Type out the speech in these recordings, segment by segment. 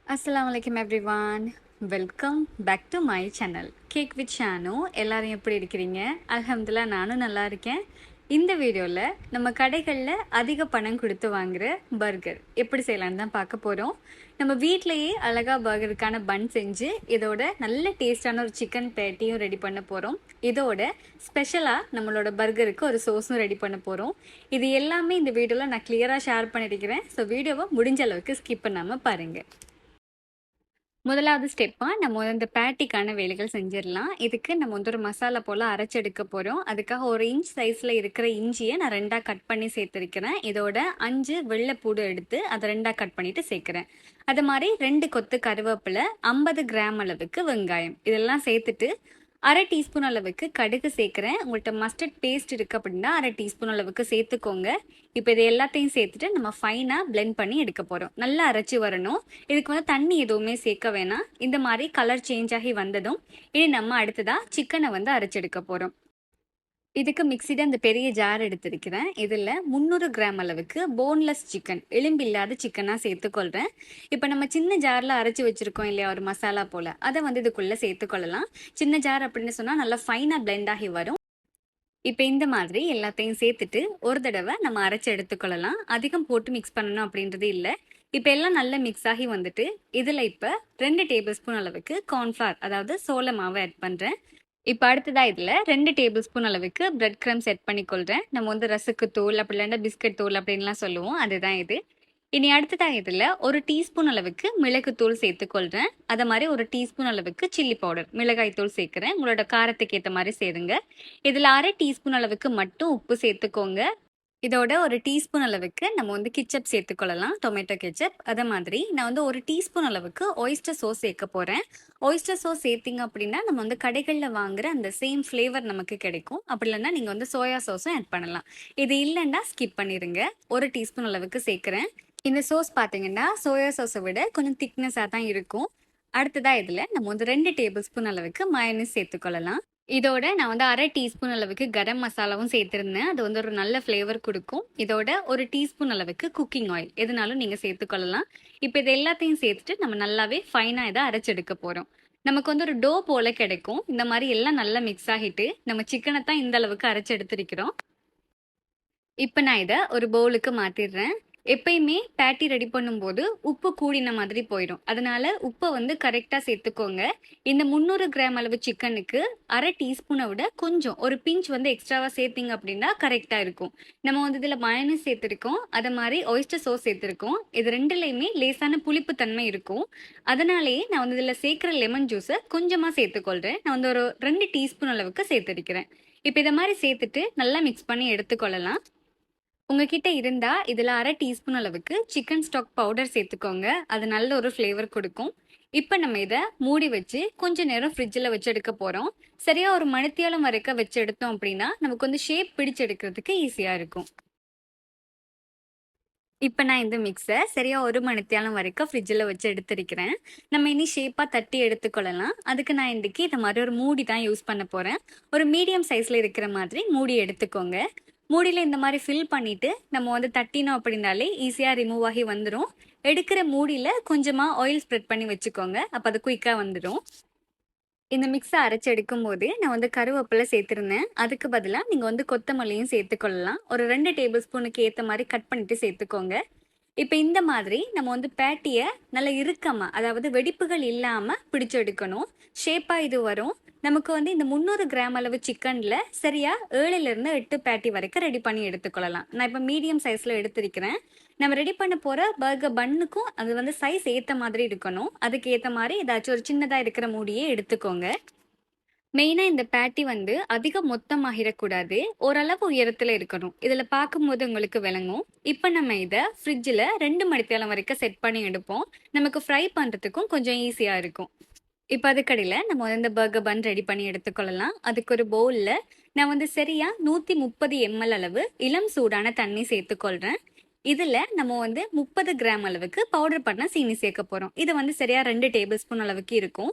அஸ்ஸலாமு அலைக்கும் everyone. Welcome back to my channel cake with Shanu. எல்லாரும் எப்படி இருக்கிறீங்க? அல்ஹம்துலில்லாஹ் நானும் நல்லா இருக்கேன். இந்த வீடியோவில் நம்ம கடைகளில் அதிக பணம் கொடுத்து வாங்குற பர்கர் எப்படி செய்யலான்னு தான் பார்க்க போகிறோம். நம்ம வீட்டிலையே அழகாக பர்கருக்கான பன் செஞ்சு இதோட நல்ல டேஸ்டான ஒரு சிக்கன் பேட்டியும் ரெடி பண்ண போகிறோம். இதோட ஸ்பெஷலாக நம்மளோட பர்கருக்கு ஒரு சோஸும் ரெடி பண்ண போகிறோம். இது எல்லாமே இந்த வீடியோவில் நான் கிளியராக ஷேர் பண்ணியிருக்கிறேன். ஸோ வீடியோவை முடிஞ்ச அளவுக்கு ஸ்கிப் பண்ணாமல் பாருங்கள். முதலாவது ஸ்டெப்பாக நம்ம இந்த பேட்டிக்கான வேலைகள் செஞ்சிடலாம். இதுக்கு நம்ம ஒரு மசாலா போல் அரைச்செடுக்க போகிறோம். அதுக்காக 1 இன்ச் சைஸில் இருக்கிற இஞ்சியை நான் 2ஆக கட் பண்ணி சேர்த்துருக்கிறேன். இதோட 5 வெள்ளைப்பூடு எடுத்து அதை 2ஆக கட் பண்ணிவிட்டு சேர்க்குறேன். அது மாதிரி 2 கொத்து கருவேப்பிலை, 50 கிராம் அளவுக்கு வெங்காயம் இதெல்லாம் சேர்த்துட்டு 1/2 டீஸ்பூன் அளவுக்கு கடுகு சேர்க்குறேன். உங்கள்கிட்ட மஸ்டர்ட் பேஸ்ட் இருக்குது அப்படின்னா 1/2 டீஸ்பூன் அளவுக்கு சேர்த்துக்கோங்க. இப்போ இது எல்லாத்தையும் சேர்த்துட்டு நம்ம ஃபைனாக பிளெண்ட் பண்ணி எடுக்க போகிறோம். நல்லா அரைச்சி வரணும். இதுக்கு தண்ணி எதுவுமே சேர்க்க வேணாம். இந்த மாதிரி கலர் சேஞ்ச் ஆகி வந்ததும் இனி நம்ம அடுத்ததாக சிக்கனை அரைச்செடுக்க போகிறோம். இதுக்கு மிக்சியில் அந்த பெரிய ஜார் எடுத்திருக்கிறேன். இதில் 300 கிராம் அளவுக்கு போன்லெஸ் சிக்கன், எலும்பு இல்லாத சிக்கனாக சேர்த்துக்கொள்கிறேன். இப்போ நம்ம சின்ன ஜாரில் அரைச்சி வச்சுருக்கோம் இல்லையா, ஒரு மசாலா போல், அதை இதுக்குள்ளே சேர்த்துக்கொள்ளலாம். சின்ன ஜார் அப்படின்னு சொன்னால் நல்லா ஃபைனாக பிளெண்ட் ஆகி வரும். இப்போ இந்த மாதிரி எல்லாத்தையும் சேர்த்துட்டு ஒரு தடவை நம்ம அரைச்சி எடுத்துக்கொள்ளலாம். அதிகம் போட்டு மிக்ஸ் பண்ணணும் அப்படின்றது இல்லை. இப்போ எல்லாம் நல்லா மிக்ஸ் ஆகி வந்துட்டு இதில் இப்போ 2 டேபிள் ஸ்பூன் அளவுக்கு கார்ன்ஃப்ளவர், அதாவது சோள மாவை ஆட் பண்ணுறேன். இப்போ அடுத்ததாக இதில் 2 டேபிள் ஸ்பூன் அளவுக்கு பிரெட் க்ரம்ஸ் செட் பண்ணிக்கொள்கிறேன். நம்ம ரசக்கு தூள் அப்படி இல்லைன்னா பிஸ்கட் தூள் அப்படின்லாம் சொல்லுவோம், அதுதான் இது. இனி அடுத்ததாக இதில் 1 டீஸ்பூன் அளவுக்கு மிளகுத்தூள் சேர்த்துக்கொள்கிறேன். அதை மாதிரி 1 டீஸ்பூன் அளவுக்கு சில்லி பவுடர், மிளகாய் தூள் சேர்க்குறேன். உங்களோட காரத்துக்கு ஏற்ற மாதிரி சேருங்க. இதில் 1/2 டீஸ்பூன் அளவுக்கு மட்டும் உப்பு சேர்த்துக்கோங்க. இதோட 1 டீஸ்பூன் அளவுக்கு நம்ம கிச்சப் சேர்த்துக்கொள்ளலாம், டொமேட்டோ கெச்சப். அதே மாதிரி நான் 1 டீஸ்பூன் அளவுக்கு ஒயிஸ்டர் சோஸ் சேர்க்க போகிறேன். ஒயிஸ்டர் சோஸ் சேர்த்திங்க அப்படின்னா நம்ம கடைகளில் வாங்குற அந்த சேம் ஃப்ளேவர் நமக்கு கிடைக்கும். அப்படி இல்லைன்னா நீங்கள் சோயா சோஸும் ஆட் பண்ணலாம். இது இல்லைன்னா ஸ்கிப் பண்ணிடுங்க. 1 டீஸ்பூன் அளவுக்கு சேர்க்குறேன். இந்த சோஸ் பார்த்தீங்கன்னா சோயா சோஸை விட கொஞ்சம் திக்னஸாக தான் இருக்கும். அடுத்ததாக இதில் நம்ம 2 டேபிள் ஸ்பூன் அளவுக்கு மயோனைஸ் சேர்த்துக்கொள்ளலாம். இதோட நான் 1/2 டீஸ்பூன் அளவுக்கு கரம் மசாலாவும் சேர்த்துருந்தேன். அது ஒரு நல்ல ஃப்ளேவர் கொடுக்கும். இதோட 1 டீஸ்பூன் அளவுக்கு குக்கிங் ஆயில் எதுனாலும் நீங்கள் சேர்த்துக்கொள்ளலாம். இப்போ இது எல்லாத்தையும் சேர்த்துட்டு நம்ம நல்லாவே ஃபைனாக இதை அரைச்செடுக்க போகிறோம். நமக்கு ஒரு டோ போல் கிடைக்கும். இந்த மாதிரி எல்லாம் நல்லா மிக்ஸ் ஆகிட்டு நம்ம சிக்கனை தான் இந்த அளவுக்கு அரைச்சி எடுத்துருக்கிறோம். இப்போ நான் இதை ஒரு பவுலுக்கு மாற்றிடுறேன். எப்பயுமே பேட்டி ரெடி பண்ணும்போது உப்பு கூடின மாதிரி போயிடும். அதனால உப்பை கரெக்டாக சேர்த்துக்கோங்க. இந்த 300 கிராம் அளவு சிக்கனுக்கு 1/2 டீஸ்பூனை விட கொஞ்சம் ஒரு பிஞ்ச் எக்ஸ்ட்ராவாக சேர்த்திங்க அப்படின்னா கரெக்டாக இருக்கும். நம்ம இதில் மயோனைஸ் சேர்த்துருக்கோம், அதை மாதிரி ஒயிஸ்டர் சோஸ் சேர்த்துருக்கோம். இது ரெண்டுலேயுமே லேசான புளிப்பு தன்மை இருக்கும். அதனாலேயே நான் இதில் சேர்க்குற லெமன் ஜூஸை கொஞ்சமாக சேர்த்துக்கொள்கிறேன். நான் ஒரு 2 டீஸ்பூன் அளவுக்கு சேர்த்துருக்கிறேன். இப்போ இதை மாதிரி சேர்த்துட்டு நல்லா மிக்ஸ் பண்ணி எடுத்துக்கொள்ளலாம். உங்ககிட்ட இருந்தால் இதில் 1/2 டீஸ்பூன் அளவுக்கு சிக்கன் ஸ்டாக் பவுடர் சேர்த்துக்கோங்க. அது நல்ல ஒரு ஃப்ளேவர் கொடுக்கும். இப்போ நம்ம இதை மூடி வச்சு கொஞ்ச நேரம் ஃப்ரிட்ஜில் வச்சு எடுக்க போகிறோம். சரியாக ஒரு மணித்தியாலம் வரைக்கும் வச்சு எடுத்தோம் அப்படின்னா நமக்கு ஷேப் பிடிச்சு எடுக்கிறதுக்கு ஈஸியாக இருக்கும். இப்போ நான் இந்த மிக்ஸை சரியாக ஒரு மணித்தியாலம் வரைக்கும் ஃப்ரிட்ஜில் வச்சு எடுத்துருக்கிறேன். நம்ம இனி ஷேப்பாக தட்டி எடுத்துக்கொள்ளலாம். அதுக்கு நான் இன்றைக்கி இந்த மாதிரி ஒரு மூடி தான் யூஸ் பண்ண போகிறேன். ஒரு மீடியம் சைஸில் இருக்கிற மாதிரி மூடி எடுத்துக்கோங்க. மூடியில் இந்த மாதிரி ஃபில் பண்ணிவிட்டு நம்ம தட்டினோம் அப்படின்னாலே ஈஸியாக ரிமூவ் ஆகி வந்துடும். எடுக்கிற மூடியில் கொஞ்சமாக ஆயில் ஸ்ப்ரெட் பண்ணி வச்சுக்கோங்க, அப்போ அது குயிக்காக வந்துடும். இந்த மிக்ஸை அரைச்சி எடுக்கும் போது நான் கருவேப்பிலை சேர்த்துருந்தேன். அதுக்கு பதிலாக நீங்கள் கொத்தமல்லியும் சேர்த்துக்கொள்ளலாம். ஒரு 2 டேபிள் ஸ்பூனுக்கு ஏற்ற மாதிரி கட் பண்ணிவிட்டு சேர்த்துக்கோங்க. இப்போ இந்த மாதிரி நம்ம பேட்டியை நல்லா இறுக்கமாக, அதாவது வெடிப்புகள் இல்லாமல் பிடிச்சு எடுக்கணும். ஷேப்பாக இது வரும். நமக்கு இந்த 300 கிராம் அளவு சிக்கனில் சரியாக 7லேருந்து 8 பேட்டி வரைக்கும் ரெடி பண்ணி எடுத்துக்கொள்ளலாம். நான் இப்போ மீடியம் சைஸில் எடுத்திருக்கிறேன். நம்ம ரெடி பண்ண போகிற பர்கர் பன்னுக்கும் அது சைஸ் ஏற்ற மாதிரி இருக்கணும். அதுக்கு ஏற்ற மாதிரி ஏதாச்சும் ஒரு சின்னதாக இருக்கிற மூடியே எடுத்துக்கோங்க. மெயினாக இந்த பேட்டி அதிகம் மொத்தமாகிடக்கூடாது, ஓரளவு உயரத்தில் இருக்கணும். இதில் பார்க்கும்போது உங்களுக்கு விளங்கும். இப்போ நம்ம இதை ஃப்ரிட்ஜில் 2 மணித்தியாலம் வரைக்கும் செட் பண்ணி எடுப்போம். நமக்கு ஃப்ரை பண்ணுறதுக்கும் கொஞ்சம் ஈஸியாக இருக்கும். இப்போ அதுக்கடியில் நம்ம இந்த பர்கர் பன் ரெடி பண்ணி எடுத்துக்கொள்ளலாம். அதுக்கு ஒரு பவுலில் நான் சரியாக 130 ml அளவு இளம் சூடான தண்ணி சேர்த்துக்கொள்கிறேன். இதில் நம்ம 30 கிராம் அளவுக்கு பவுடர் பண்ண சீனி சேர்க்க போகிறோம். இது சரியாக 2 டேபிள் ஸ்பூன் அளவுக்கு இருக்கும்.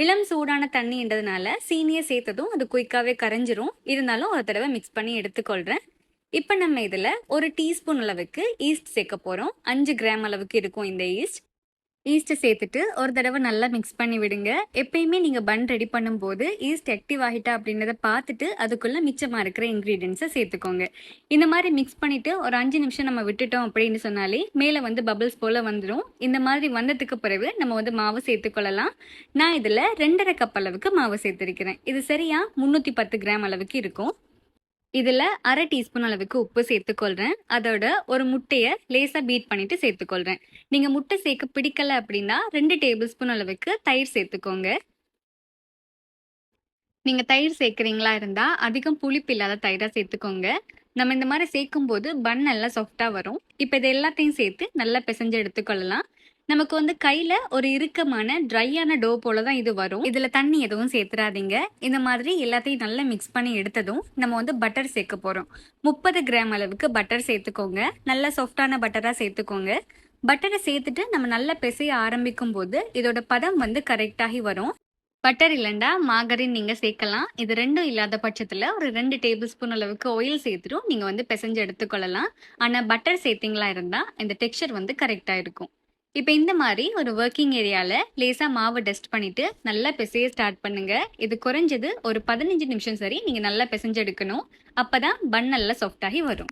இளம் சூடான தண்ணின்றதுனால சீனியை சேர்த்ததும் அது குயிக்காகவே கரைஞ்சிரும். இருந்தாலும் ஒரு தடவை மிக்ஸ் பண்ணி எடுத்துக்கொள்கிறேன். இப்போ நம்ம இதில் 1 டீஸ்பூன் அளவுக்கு ஈஸ்ட் சேர்க்க போகிறோம். 5 கிராம் அளவுக்கு இருக்கும் இந்த ஈஸ்ட். ஈஸ்ட் சேர்த்துட்டு ஒரு தடவை நல்லா மிக்ஸ் பண்ணி விடுங்க. எப்பயுமே நீங்க பன் ரெடி பண்ணும்போது ஈஸ்ட் ஆக்டிவ் ஆகிட்டா அப்படின்றத பார்த்துட்டு அதுக்குள்ள மிச்சமா இருக்கிற இன்கிரீடியன்ஸை சேர்த்துக்கோங்க. இந்த மாதிரி மிக்ஸ் பண்ணிட்டு ஒரு 5 நிமிஷம் நம்ம விட்டுட்டோம் அப்படின்னு சொன்னாலே மேலே வந்து பபிள்ஸ் போல வந்துடும். இந்த மாதிரி வந்ததுக்கு பிறகு நம்ம வந்து மாவு சேர்த்துக்கொள்ளலாம். நான் இதில் 2.5 கப் அளவுக்கு மாவு சேர்த்துருக்கிறேன். இது சரியா 310 கிராம் அளவுக்கு இருக்கும். இதில் 1/2 டீஸ்பூன் அளவுக்கு உப்பு சேர்த்துக்கொள்கிறேன். அதோட ஒரு முட்டையை லேசாக பீட் பண்ணிட்டு சேர்த்துக்கொள்கிறேன். நீங்கள் முட்டை சேர்க்க பிடிக்கல அப்படின்னா 2 டேபிள் ஸ்பூன் அளவுக்கு தயிர் சேர்த்துக்கோங்க. நீங்கள் தயிர் சேர்க்குறீங்களா இருந்தால் அதிகம் புளிப்பு இல்லாத தயிராக சேர்த்துக்கோங்க. நம்ம இந்த மாதிரி சேர்க்கும்போது பன் நல்லா சாஃப்டாக வரும். இப்போ இது எல்லாத்தையும் சேர்த்து நல்லா பிசைஞ்சு எடுத்துக்கொள்ளலாம். நமக்கு வந்து கையில் ஒரு இறுக்கமான ட்ரையான டோ போல தான் இது வரும். இதில் தண்ணி எதுவும் சேர்த்துறாதீங்க. இந்த மாதிரி எல்லாத்தையும் நல்லா மிக்ஸ் பண்ணி எடுத்ததும் நம்ம வந்து பட்டர் சேர்க்க போகிறோம். 30 கிராம் அளவுக்கு பட்டர் சேர்த்துக்கோங்க. நல்லா சாஃப்டான பட்டராக சேர்த்துக்கோங்க. பட்டரை சேர்த்துட்டு நம்ம நல்லா பிசைய ஆரம்பிக்கும் போது இதோட பதம் வந்து கரெக்டாகி வரும். பட்டர் இல்லைண்டா மாகரின் நீங்கள் சேர்க்கலாம். இது ரெண்டும் இல்லாத பட்சத்தில் ஒரு 2 டேபிள் ஸ்பூன் அளவுக்கு ஆயில் சேர்த்துட்டும் நீங்கள் வந்து பிசைஞ்சு எடுத்துக்கொள்ளலாம். ஆனால் பட்டர் சேர்த்திங்களா இருந்தால் இந்த டெக்ஸ்சர் வந்து கரெக்டாக இருக்கும். இப்போ இந்த மாதிரி ஒரு ஒர்க்கிங் ஏரியாவில் லேசாக மாவு டஸ்ட் பண்ணிவிட்டு நல்லா பிசைய ஸ்டார்ட் பண்ணுங்கள். இது குறைஞ்சது ஒரு 15 நிமிஷம் சரி நீங்கள் நல்லா பிசைஞ்சு எடுக்கணும். அப்போ தான் பன் நல்லா சாஃப்டாகி வரும்.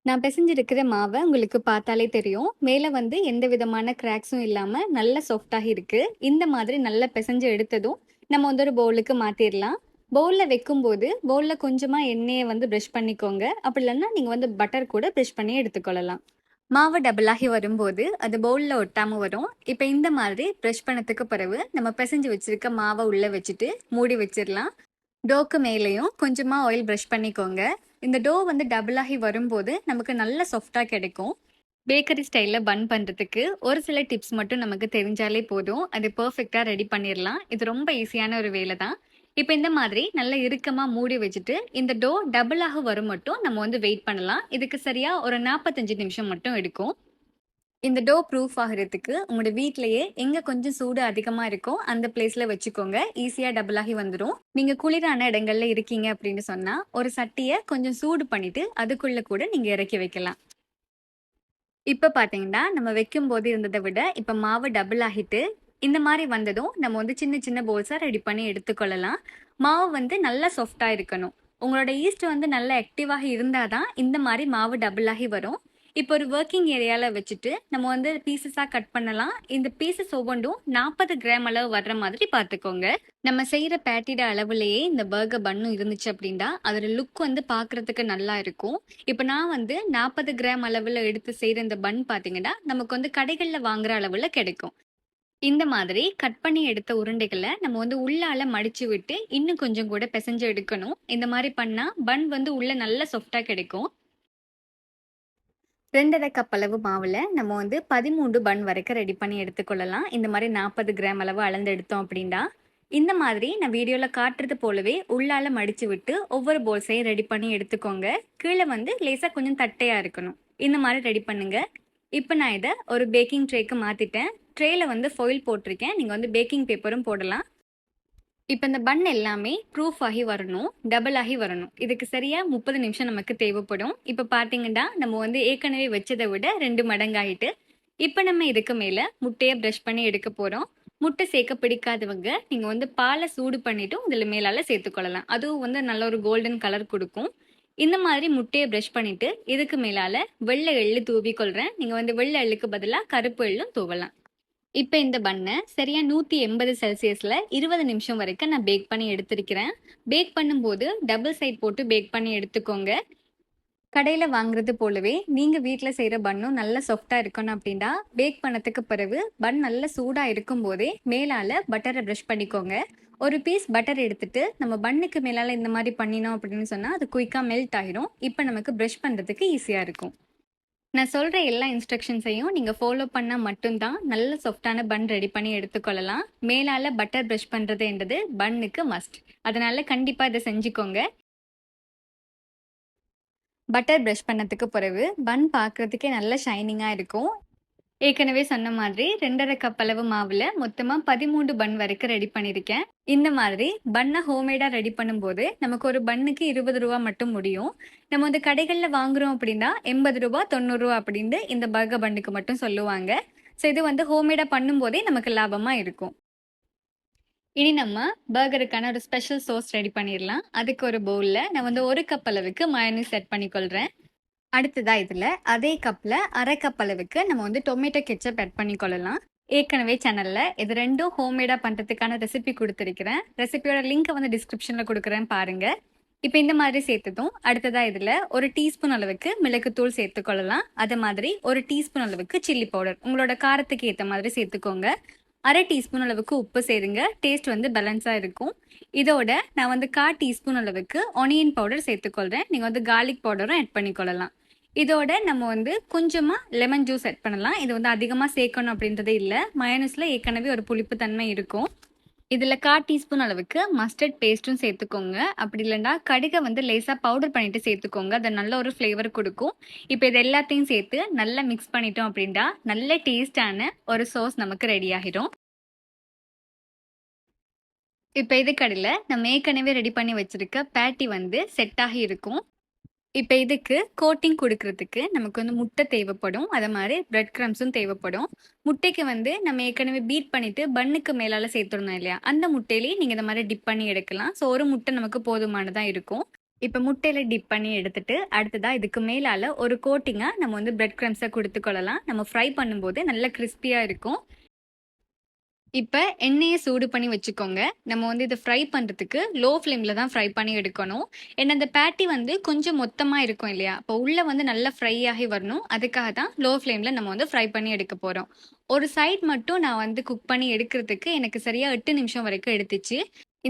நான் பிசைஞ்சிருக்கிற மாவை உங்களுக்கு பார்த்தாலே தெரியும். மேலே வந்து எந்த விதமான கிராக்ஸும் இல்லாமல் நல்லா சாஃப்டாகி இருக்குது. இந்த மாதிரி நல்லா பிசைஞ்சு எடுத்ததும் நம்ம வந்து ஒரு பவுலுக்கு மாற்றிடலாம். பவுலில் வைக்கும்போது பவுலில் கொஞ்சமாக எண்ணெயை வந்து ப்ரஷ் பண்ணிக்கோங்க. அப்படி இல்லைன்னா நீங்கள் வந்து பட்டர் கூட ப்ரஷ் பண்ணி எடுத்துக்கொள்ளலாம். மாவு டபுளாகி வரும்போது அது பவுலில் ஒட்டாமல் வரும். இப்போ இந்த மாதிரி ப்ரெஷ் பண்ணதுக்கு பிறகு நம்ம பிசைஞ்சு வச்சுருக்க மாவை உள்ளே வச்சுட்டு மூடி வச்சிடலாம். டோக்கு மேலேயும் கொஞ்சமாக ஆயில் ப்ரஷ் பண்ணிக்கோங்க. இந்த டோ வந்து டபுளாகி வரும்போது நமக்கு நல்ல சாஃப்டாக கிடைக்கும். பேக்கரி ஸ்டைலில் பன் பண்ணுறதுக்கு ஒரு சில டிப்ஸ் மட்டும் நமக்கு தெரிஞ்சாலே போதும், அது பர்ஃபெக்டாக ரெடி பண்ணிடலாம். இது ரொம்ப ஈஸியான ஒரு வேலை தான். இப்போ இந்த மாதிரி நல்ல இறுக்கமாக மூடி வச்சுட்டு இந்த டோ டபுளாக வரும் மட்டும் நம்ம வந்து வெயிட் பண்ணலாம். இதுக்கு சரியாக ஒரு 45 நிமிஷம் மட்டும் எடுக்கும். இந்த டோ ப்ரூஃப் ஆகிறதுக்கு உங்களோட வீட்டிலேயே எங்கே கொஞ்சம் சூடு அதிகமாக இருக்கோ அந்த பிளேஸில் வச்சுக்கோங்க. ஈஸியாக டபுளாகி வந்துடும். நீங்கள் குளிரான இடங்கள்ல இருக்கீங்க அப்படின்னு சொன்னால் ஒரு சட்டியை கொஞ்சம் சூடு பண்ணிவிட்டு அதுக்குள்ளே கூட நீங்கள் இறக்கி வைக்கலாம். இப்போ பார்த்தீங்கன்னா நம்ம வைக்கும்போது இருந்ததை விட இப்போ மாவு டபுள் ஆகிட்டு இந்த மாதிரி வந்ததும் நம்ம வந்து சின்ன சின்ன போல்ஸாக ரெடி பண்ணி எடுத்துக்கொள்ளலாம். மாவு வந்து நல்லா சாஃப்டாக இருக்கணும். உங்களோட ஈஸ்ட் வந்து நல்லா ஆக்டிவாக இருந்தால் தான் இந்த மாதிரி மாவு டபுள் ஆகி வரும். இப்போ ஒரு ஒர்க்கிங் ஏரியாவில் வச்சுட்டு நம்ம வந்து பீசஸாக கட் பண்ணலாம். இந்த பீசஸ் ஒவ்வொன்றும் 40 கிராம் அளவு வர்ற மாதிரி பார்த்துக்கோங்க. நம்ம செய்கிற பேட்டிட அளவுலேயே இந்த பர்கர் பன்னும் இருந்துச்சு அப்படின்னா அதோட லுக் வந்து பார்க்குறதுக்கு நல்லா இருக்கும். இப்போ நான் வந்து 40 கிராம் அளவில் எடுத்து செய்கிற இந்த பன் பார்த்தீங்கன்னா நமக்கு வந்து கடைகளில் வாங்குற அளவில் கிடைக்கும். இந்த மாதிரி கட் பண்ணி எடுத்த உருண்டைகளை நம்ம வந்து உள்ளால மடிச்சு விட்டு இன்னும் கொஞ்சம் கூட பிசைஞ்சு எடுக்கணும். இந்த மாதிரி பண்ணா பன் வந்து உள்ள நல்ல சாஃப்டா கிடைக்கும். 2.5 கப் அளவு மாவுல நம்ம வந்து 13 பன் வரைக்கும் ரெடி பண்ணி எடுத்துக்கொள்ளலாம். இந்த மாதிரி 40 கிராம் அளவு அளந்து எடுத்தோம் அப்படின்னா இந்த மாதிரி நான் வீடியோவில் காட்டுறது போலவே உள்ளால மடிச்சு விட்டு ஒவ்வொரு போல்ஸையும் ரெடி பண்ணி எடுத்துக்கோங்க. கீழே வந்து லேசாக கொஞ்சம் தட்டையாக இருக்கணும். இந்த மாதிரி ரெடி பண்ணுங்க. இப்போ நான் இதை ஒரு பேக்கிங் ட்ரேக்கு மாற்றிட்டேன். ட்ரேயில் வந்து ஃபாயில் போட்டிருக்கேன். நீங்கள் வந்து பேக்கிங் பேப்பரும் போடலாம். இப்போ இந்த பன் எல்லாமே ப்ரூஃப் ஆகி வரணும், டபுள் ஆகி வரணும். இதுக்கு சரியாக 30 நிமிஷம் நமக்கு தேவைப்படும். இப்போ பார்த்தீங்கன்னா நம்ம வந்து ஏற்கனவே வச்சதை விட 2 மடங்காயிட்டு. இப்போ நம்ம இதுக்கு மேலே முட்டையை ப்ரஷ் பண்ணி எடுக்க போகிறோம். முட்டை சேர்க்க பிடிக்காதவங்க நீங்கள் வந்து பாலை சூடு பண்ணிவிட்டும் இதில் மேலால் சேர்த்துக்கொள்ளலாம். அதுவும் வந்து நல்ல ஒரு கோல்டன் கலர் கொடுக்கும். இந்த மாதிரி முட்டையை ப்ரஷ் பண்ணிவிட்டு இதுக்கு மேலால் வெள்ளை எள்ளு தூவி கொள்கிறேன். நீங்கள் வந்து வெள்ளை எள்ளுக்கு பதிலாக கருப்பு எள்ளும் தூவலாம். இப்போ இந்த பண்ணை சரியாக 180 செல்சியஸில் 20 நிமிஷம் வரைக்கும் நான் பேக் பண்ணி எடுத்திருக்கிறேன். பேக் பண்ணும்போது டபுள் சைட் போட்டு பேக் பண்ணி எடுத்துக்கோங்க. கடையில் வாங்குறது போலவே நீங்கள் வீட்டில் செய்கிற பன்னும் நல்லா சாஃப்டாக இருக்கணும் அப்படின்னா பேக் பண்ணதுக்கு பிறகு பன் நல்லா சூடாக இருக்கும் போதே மேலால் பட்டரை ப்ரஷ் பண்ணிக்கோங்க. ஒரு பீஸ் பட்டர் எடுத்துட்டு நம்ம பன்னுக்கு மேலால் இந்த மாதிரி பண்ணினோம் அப்படின்னு சொன்னால் அது குயிக்காக மெல்ட் ஆகிரும். இப்போ நமக்கு ப்ரஷ் பண்ணுறதுக்கு ஈஸியாக இருக்கும். நான் சொல்கிற எல்லா இன்ஸ்ட்ரக்ஷன்ஸையும் நீங்கள் ஃபாலோ பண்ணால் மட்டும்தான் நல்ல சாஃப்டான பன் ரெடி பண்ணி எடுத்துக்கொள்ளலாம். மேலால் பட்டர் ப்ரஷ் பண்ணுறதுன்றது பன்னுக்கு மஸ்ட். அதனால் கண்டிப்பாக இதை செஞ்சுக்கோங்க. பட்டர் ப்ரஷ் பண்ணதுக்கு பிறகு பன் பார்க்குறதுக்கே நல்ல ஷைனிங்காக இருக்கும். ஏற்கனவே சொன்ன மாதிரி 2.5 கப் அளவு மாவில் மொத்தமாக 13 பன் வரைக்கும் ரெடி பண்ணியிருக்கேன். இந்த மாதிரி பன்னை ஹோம்மேடா ரெடி பண்ணும்போது நமக்கு ஒரு பன்னுக்கு 20 ரூபா மட்டும் முடியும். நம்ம வந்து கடைகள்ல வாங்குறோம் அப்படின்னா 80 ரூபா 90 ரூபா அப்படின்னு இந்த பர்கர் பன்னுக்கு மட்டும் சொல்லுவாங்க. ஸோ இது வந்து ஹோம்மேடா பண்ணும்போதே நமக்கு லாபமா இருக்கும். இனி நம்ம பர்கருக்கான ஒரு ஸ்பெஷல் சோஸ் ரெடி பண்ணிடலாம். அதுக்கு ஒரு பவுல்ல நான் வந்து 1 கப் அளவுக்கு மயோனைஸ் செட் பண்ணிக்கொள்றேன். அடுத்ததா இதுல அதே கப்ல 1/2 கப் அளவுக்கு நம்ம வந்து டொமேட்டோ கெச்சப் ஆட் பண்ணிக்கொள்ளலாம். ஏற்கனவே சேனல்ல இது ரெண்டும் ஹோம்மேடா பண்றதுக்கான ரெசிபி கொடுத்துருக்கிறேன். ரெசிபியோட லிங்க் வந்து டிஸ்கிரிப்ஷன்ல கொடுக்குறேன் பாருங்க. இப்போ இந்த மாதிரி சேர்த்ததும் அடுத்ததா இதுல 1 டீஸ்பூன் அளவுக்கு மிளகுத்தூள் சேர்த்துக்கொள்ளலாம். அது மாதிரி 1 டீஸ்பூன் அளவுக்கு சில்லி பவுடர் உங்களோட காரத்துக்கு ஏற்ற மாதிரி சேர்த்துக்கோங்க. 1/2 டீஸ்பூன் அளவுக்கு உப்பு சேருங்க. டேஸ்ட் வந்து பேலன்ஸா இருக்கும். இதோட நான் வந்து 1/4 டீஸ்பூன் அளவுக்கு ஆனியன் பவுடர் சேர்த்துக்கொள்றேன். நீங்க வந்து கார்லிக் பவுடரும் ஆட் பண்ணிக்கொள்ளலாம். இதோட நம்ம வந்து கொஞ்சமா லெமன் ஜூஸ் ஆட் பண்ணலாம். இது வந்து அதிகமா சேர்க்கணும் அப்படின்றதே இல்லை. மயோனைஸ்ல ஏற்கனவே ஒரு புளிப்பு தன்மை இருக்கும். இதுல 1/4 டீஸ்பூன் அளவுக்கு மஸ்டர்ட் பேஸ்ட்டும் சேர்த்துக்கோங்க. அப்படி இல்லைன்னா கடுகை வந்து லேசா பவுடர் பண்ணிட்டு சேர்த்துக்கோங்க. அது நல்ல ஒரு ஃப்ளேவர் கொடுக்கும். இப்போ இது எல்லாத்தையும் சேர்த்து நல்லா மிக்ஸ் பண்ணிட்டோம் அப்படின்னா நல்ல டேஸ்டான ஒரு சோஸ் நமக்கு ரெடி ஆகிடும். இப்போ இதுக்கடையில் நம்ம ஏற்கனவே ரெடி பண்ணி வச்சிருக்க பேட்டி வந்து செட் ஆகி இருக்கும். இப்போ இதுக்கு கோட்டிங் கொடுக்கறதுக்கு நமக்கு வந்து முட்டை தேவைப்படும். அதே மாதிரி பிரெட் கிரம்ஸும் தேவைப்படும். முட்டைக்கு வந்து நம்ம ஏற்கனவே பீட் பண்ணிட்டு பன்னுக்கு மேலால சேர்த்துருந்தோம் இல்லையா, அந்த முட்டையிலேயே நீங்கள் இந்த மாதிரி டிப் பண்ணி எடுக்கலாம். ஸோ ஒரு முட்டை நமக்கு போதுமானதாக இருக்கும். இப்போ முட்டையில டிப் பண்ணி எடுத்துட்டு அடுத்ததா இதுக்கு மேலால ஒரு கோட்டிங்காக நம்ம வந்து பிரெட் கிரம்ஸை கொடுத்துக்கொள்ளலாம். நம்ம ஃப்ரை பண்ணும்போது நல்லா கிறிஸ்பியாக இருக்கும். இப்போ எண்ணெயை சூடு பண்ணி வச்சுக்கோங்க. நம்ம வந்து இதை ஃப்ரை பண்ணுறதுக்கு லோ ஃப்ளேமில் தான் ஃப்ரை பண்ணி எடுக்கணும். ஏன்னா அந்த பேட்டி வந்து கொஞ்சம் மொத்தமாக இருக்கும் இல்லையா, அப்போ உள்ளே வந்து நல்லா ஃப்ரை ஆகி வரணும். அதுக்காக தான் லோ ஃப்ளேமில் நம்ம வந்து ஃப்ரை பண்ணி எடுக்க போகிறோம். ஒரு சைட் மட்டும் நான் வந்து குக் பண்ணி எடுக்கிறதுக்கு எனக்கு சரியாக 8 நிமிஷம் வரைக்கும் எடுத்துச்சு.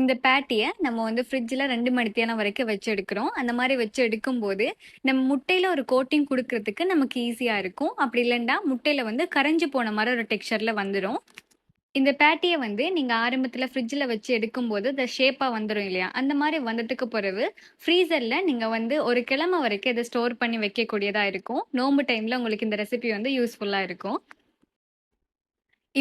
இந்த பேட்டியை நம்ம வந்து ஃப்ரிட்ஜில் 2 மணித்தியாலம் வரைக்கும் வச்சு எடுக்கிறோம். அந்த மாதிரி வச்சு எடுக்கும்போது நம்ம முட்டையில் ஒரு கோட்டிங் கொடுக்கறதுக்கு நமக்கு ஈஸியாக இருக்கும். அப்படி இல்லைன்னா முட்டையில் வந்து கரைஞ்சி போன மாதிரி ஒரு டெக்ஸ்சரில் வந்துடும். இந்த பேட்டியை வந்து நீங்கள் ஆரம்பத்தில் ஃப்ரிட்ஜில் வச்சு எடுக்கும்போது இந்த ஷேப்பாக வந்துடும் இல்லையா, அந்த மாதிரி வந்ததுக்கு பிறகு ஃப்ரீசரில் நீங்கள் வந்து ஒரு கிழமை வரைக்கும் இதை ஸ்டோர் பண்ணி வைக்கக்கூடியதாக இருக்கும். நோம்பு டைமில் உங்களுக்கு இந்த ரெசிபி வந்து யூஸ்ஃபுல்லாக இருக்கும்.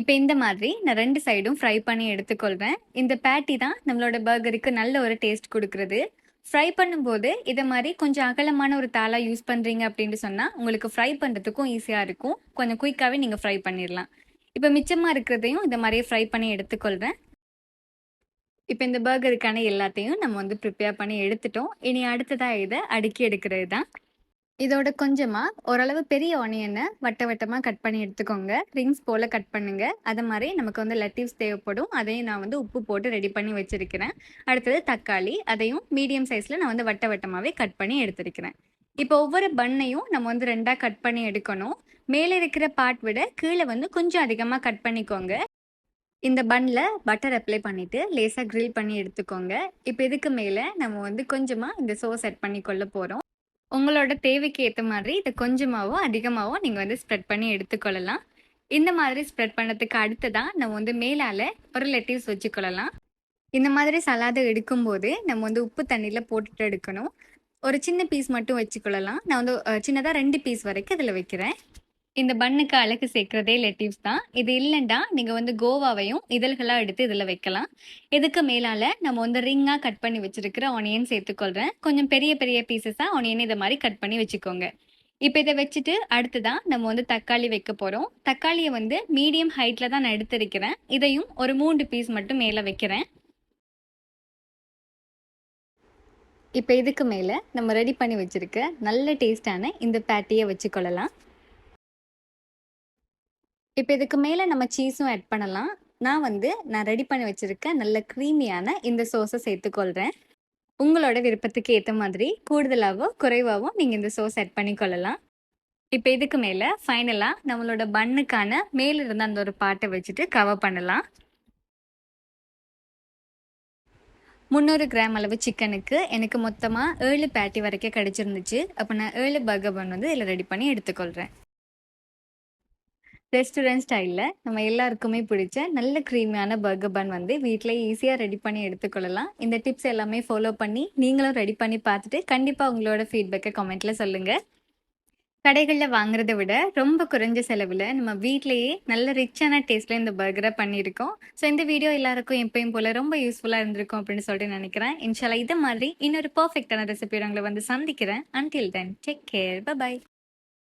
இப்போ இந்த மாதிரி நான் 2 சைடும் ஃப்ரை பண்ணி எடுத்துக்கொள்வேன். இந்த பேட்டி தான் நம்மளோட பர்கருக்கு நல்ல ஒரு டேஸ்ட் கொடுக்குறது. ஃப்ரை பண்ணும்போது இதை மாதிரி கொஞ்சம் அகலமான ஒரு தாளாக யூஸ் பண்ணுறீங்க அப்படின்னு சொன்னால் உங்களுக்கு ஃப்ரை பண்ணுறதுக்கும் ஈஸியாக இருக்கும். கொஞ்சம் குயிக்காகவே நீங்கள் ஃப்ரை பண்ணிடலாம். இப்போ மிச்சமாக இருக்கிறதையும் இந்த மாதிரியே ஃப்ரை பண்ணி எடுத்துக்கொள்கிறேன். இப்போ இந்த பர்கருக்கான எல்லாத்தையும் நம்ம வந்து ப்ரிப்பேர் பண்ணி எடுத்துட்டோம். இனி அடுத்ததாக இதை அடுக்கி எடுக்கிறது தான். இதோட கொஞ்சமாக ஓரளவு பெரிய ஆனியனை வட்ட வட்டமாக கட் பண்ணி எடுத்துக்கோங்க. ரிங்ஸ் போல் கட் பண்ணுங்க. அது மாதிரி நமக்கு வந்து லெட்டிவ்ஸ் தேவைப்படும். அதையும் நான் வந்து உப்பு போட்டு ரெடி பண்ணி வச்சுருக்கிறேன். அடுத்தது தக்காளி, அதையும் மீடியம் சைஸில் நான் வந்து வட்ட வட்டமாகவே கட் பண்ணி எடுத்துருக்கிறேன். இப்போ ஒவ்வொரு பன்னையும் நம்ம வந்து 2ஆக கட் பண்ணி எடுக்கணும். மேலே இருக்கிற பார்ட் விட கீழே வந்து கொஞ்சம் அதிகமாக கட் பண்ணிக்கோங்க. இந்த பன்னில் பட்டர் அப்ளை பண்ணிவிட்டு லேசாக க்ரில் பண்ணி எடுத்துக்கோங்க. இப்போ இதுக்கு மேலே நம்ம வந்து கொஞ்சமாக இந்த சோஸ் செட் பண்ணி கொள்ள போகிறோம். உங்களோட தேவைக்கு ஏற்ற மாதிரி இதை கொஞ்சமாகவோ அதிகமாகவோ நீங்கள் வந்து ஸ்ப்ரெட் பண்ணி எடுத்துக்கொள்ளலாம். இந்த மாதிரி ஸ்ப்ரெட் பண்ணதுக்கு அடுத்ததான் நம்ம வந்து மேலால் ஒரு லெட்டிவ்ஸ் வச்சுக்கொள்ளலாம். இந்த மாதிரி சலாதை எடுக்கும்போது நம்ம வந்து உப்பு தண்ணியில் போட்டுட்டு எடுக்கணும். ஒரு சின்ன பீஸ் மட்டும் வச்சுக்கொள்ளலாம். நான் வந்து சின்னதாக 2 பீஸ் வரைக்கும் இதில் வைக்கிறேன். இந்த பன்னுக்கு அழகு சேர்க்குறதே லெட்டிவ்ஸ் தான். இது இல்லைண்டா நீங்கள் வந்து கோவாவையும் இதழ்களாக எடுத்து இதில் வைக்கலாம். இதுக்கு மேலால் நம்ம வந்து ரிங்காக கட் பண்ணி வச்சுருக்கிற ஆனியன் சேர்த்துக்கொள்கிறேன். கொஞ்சம் பெரிய பெரிய பீசஸாக ஆனியன் இதை மாதிரி கட் பண்ணி வச்சுக்கோங்க. இப்போ இதை வச்சுட்டு அடுத்துதான் நம்ம வந்து தக்காளி வைக்க போகிறோம். தக்காளியை வந்து மீடியம் ஹைட்டில் தான் நான் எடுத்திருக்கிறேன். இதையும் ஒரு 3 பீஸ் மட்டும் மேலே வைக்கிறேன். இப்போ இதுக்கு மேலே நம்ம ரெடி பண்ணி வச்சுருக்க நல்ல டேஸ்டான இந்த பேட்டியை வச்சுக்கொள்ளலாம். இப்போ இதுக்கு மேலே நம்ம சீஸும் ஆட் பண்ணலாம். நான் ரெடி பண்ணி வச்சுருக்க நல்ல க்ரீமியான இந்த சோஸை சேர்த்துக்கொள்கிறேன். உங்களோட விருப்பத்துக்கு ஏற்ற மாதிரி கூடுதலாகவோ குறைவாகவோ நீங்கள் இந்த சோஸ் ஆட் பண்ணிக்கொள்ளலாம். இப்போ இதுக்கு மேலே ஃபைனலாக நம்மளோட பன்னுக்கான மேலே இருந்த அந்த ஒரு பாட்டை வச்சுட்டு கவர் பண்ணலாம். 300 கிராம் அளவு சிக்கனுக்கு எனக்கு மொத்தமாக 7 பேட்டி வரைக்கும் கிடச்சிருந்துச்சு. அப்போ நான் 7 பர்கர் பன் வந்து இதில் ரெடி பண்ணி எடுத்துக்கொள்கிறேன். ரெஸ்டாரண்ட் ஸ்டைலில் நம்ம எல்லாருக்குமே பிடிச்ச நல்ல க்ரீமியான பர்கர் பன் வந்து வீட்டில் ஈஸியாக ரெடி பண்ணி எடுத்துக்கொள்ளலாம். இந்த டிப்ஸ் எல்லாமே ஃபாலோ பண்ணி நீங்களும் ரெடி பண்ணி பார்த்துட்டு கண்டிப்பாக உங்களோட ஃபீட்பேக்கை கமெண்ட்டில் சொல்லுங்கள். கடைகள்ல வாங்குறத விட ரொம்ப குறைஞ்ச செலவுல நம்ம வீட்லயே நல்ல ரிச்சான டேஸ்ட்ல இந்த பர்கரை பண்ணியிருக்கோம். ஸோ இந்த வீடியோ எல்லாருக்கும் எப்பயும் போல ரொம்ப யூஸ்ஃபுல்லா இருந்திருக்கும் அப்படின்னு சொல்லிட்டு நினைக்கிறேன். இன்ஷால்லா இதை மாதிரி இன்னொரு பெர்ஃபெக்ட்டான ரெசிபியோட உங்களை வந்து சந்திக்கிறேன். Until then take care. By.